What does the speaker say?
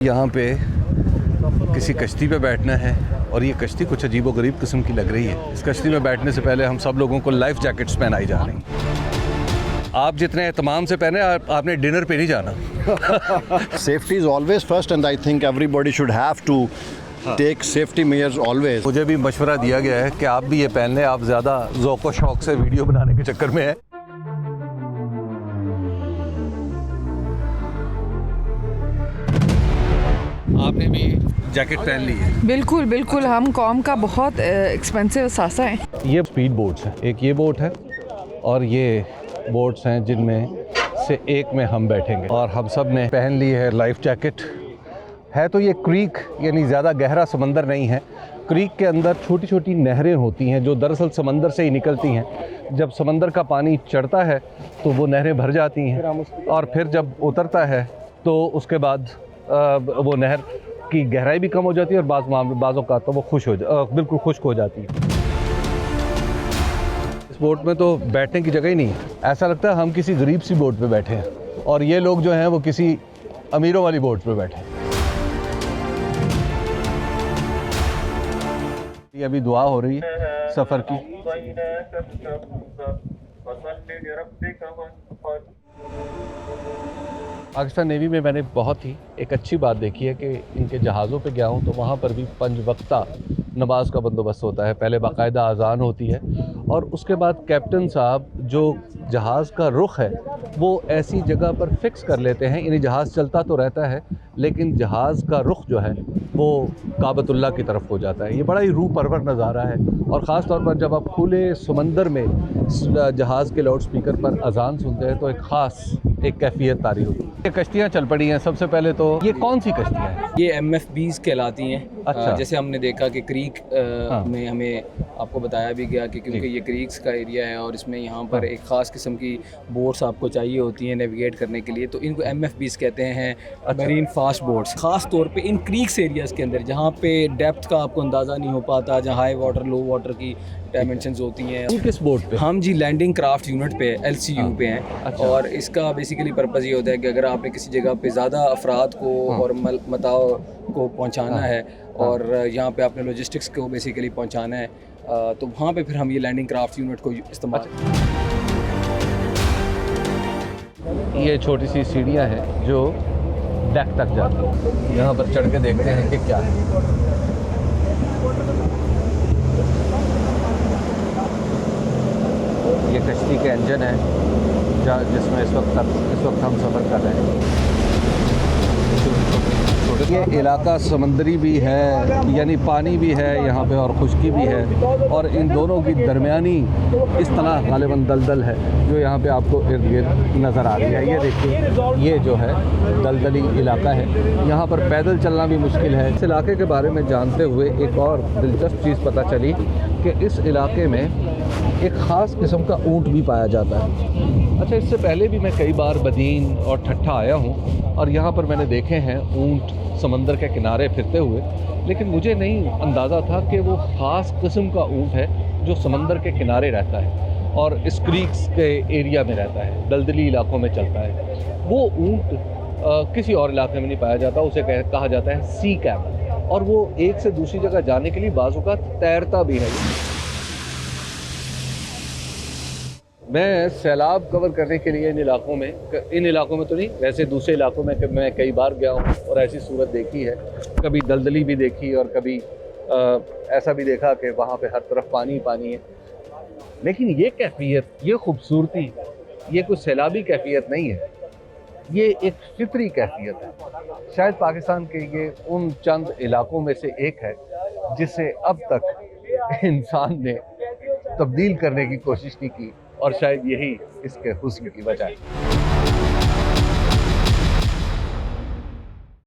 यहाँ पे किसी कश्ती पे बैठना है और ये कश्ती कुछ अजीबोगरीब किस्म की लग रही है। इस कश्ती में बैठने से पहले हम सब लोगों को लाइफ जैकेट्स पहनाई जा रही हैं। आप जितने एहतमाम से पहने आपने डिनर पे नहीं जाना। Safety is always first and I think everybody should have to take safety measures always. मुझे भी मशवरा दिया गया है कि आप भी ये पहन लें, आप ज़्यादा ज़ौक़ व शौक़ से वीडियो बनाने के चक्कर में हैं। आपने भी जैकेट पहन ली है? बिल्कुल बिल्कुल, हम कॉम का बहुत एक्सपेंसिव सासा है। ये स्पीड बोट्स हैं, एक ये बोट है और ये बोट्स हैं जिनमें से एक में हम बैठेंगे और हम सब ने पहन ली है लाइफ जैकेट। है तो ये क्रीक, यानी ज़्यादा गहरा समंदर नहीं है। क्रीक के अंदर छोटी छोटी नहरें होती हैं जो दरअसल समंदर से ही निकलती हैं। जब समंदर का पानी चढ़ता है तो वो नहरें भर जाती हैं और फिर जब उतरता है तो उसके बाद वो नहर की गहराई भी कम हो जाती है और बाज़ों का तो वो बिल्कुल खुश्क हो जाती है। इस बोट में तो बैठने की जगह ही नहीं है, ऐसा लगता है हम किसी गरीब सी बोट पे बैठे हैं और ये लोग जो हैं वो किसी अमीरों वाली बोट पे बैठे हैं। ये अभी दुआ हो रही है सफ़र की। पाकिस्तान नेवी में मैंने बहुत ही एक अच्छी बात देखी है कि इनके जहाज़ों पे गया हूँ तो वहाँ पर भी 5 वक्ता नमाज का बंदोबस्त होता है। पहले बाकायदा अज़ान होती है और उसके बाद कैप्टन साहब जो जहाज़ का रुख है वो ऐसी जगह पर फिक्स कर लेते हैं। यानी जहाज़ चलता तो रहता है लेकिन जहाज़ का रुख जो है वो काबतुल्लाह की तरफ हो जाता है। ये बड़ा ही रूह परवर नज़ारा है और ख़ास तौर पर जब आप खुले समंदर में जहाज़ के लाउड स्पीकर पर अज़ान सुनते हैं तो एक कैफियत तारी होती है। ये कश्तियाँ चल पड़ी हैं। सबसे पहले तो ये कौन सी कश्तियाँ हैं? ये MFBs कहलाती हैं। अच्छा। जैसे हमने देखा कि क्रीक में हमें आपको बताया भी गया कि क्योंकि ये क्रीक्स का एरिया है और इसमें यहाँ पर एक ख़ास किस्म की बोट्स आपको चाहिए होती हैं नेविगेट करने के लिए, तो इनको MFBs कहते हैं, मरीन फास्ट बोट्स। ख़ास तौर पे इन क्रीक्स एरियाज़ के अंदर जहाँ पे डेप्थ का आपको अंदाज़ा नहीं हो पाता, जहाँ हाई वाटर लो वाटर की डायमेंशंस होती हैं। किस बोट पे? हम जी लैंडिंग क्राफ्ट यूनिट पे LCU पे हैं। अच्छा। और इसका बेसिकली पर्पज़ ये होता है कि अगर आपने किसी जगह पे ज़्यादा अफराद को और मताओ को पहुँचाना है और यहाँ पे आपने लॉजिस्टिक्स को बेसिकली पहुँचाना है तो वहाँ पे फिर हम ये लैंडिंग क्राफ्ट यूनिट को इस्तेमाल। ये छोटी सी सीढ़ियाँ हैं जो डेक तक जाती हैं। यहाँ पर चढ़ के देखते हैं कि क्या है। ये कश्ती के इंजन है जिसमें इस वक्त हम सफ़र कर रहे हैं। ये इलाका समंदरी भी है, यानी पानी भी है यहाँ पे और खुश्की भी है और इन दोनों की दरमियानी इस तरह गालिबन दलदल है जो यहाँ पे आपको इर्द गिर्द नज़र आ रही है। ये देखिए, ये जो है दलदली इलाका है, यहाँ पर पैदल चलना भी मुश्किल है। इस इलाके के बारे में जानते हुए एक और दिलचस्प चीज़ पता चली कि इस इलाके में एक ख़ास किस्म का ऊँट भी पाया जाता है। अच्छा, इससे पहले भी मैं कई बार बदीन और ठट्ठा आया हूँ और यहाँ पर मैंने देखे हैं ऊँट समंदर के किनारे फिरते हुए, लेकिन मुझे नहीं अंदाज़ा था कि वो ख़ास किस्म का ऊँट है जो समंदर के किनारे रहता है और इस क्रीक्स के एरिया में रहता है, दलदली इलाकों में चलता है। वो ऊँट किसी और इलाके में नहीं पाया जाता, उसे कहा जाता है सी कैमल और वो एक से दूसरी जगह जाने के लिए बाजू का तैरता भी है। मैं सैलाब कवर करने के लिए इन इलाकों में तो नहीं, वैसे दूसरे इलाकों में मैं कई बार गया हूँ और ऐसी सूरत देखी है। कभी दलदली भी देखी और कभी ऐसा भी देखा कि वहाँ पे हर तरफ पानी पानी है। लेकिन ये कैफियत, ये खूबसूरती, ये कोई सैलाबी कैफियत नहीं है, ये एक फितरी कैफियत है। शायद पाकिस्तान के ये उन चंद इलाकों में से एक है जिसे अब तक इंसान ने तब्दील करने की कोशिश नहीं की और शायद यही इसके हुस्न की वजह है।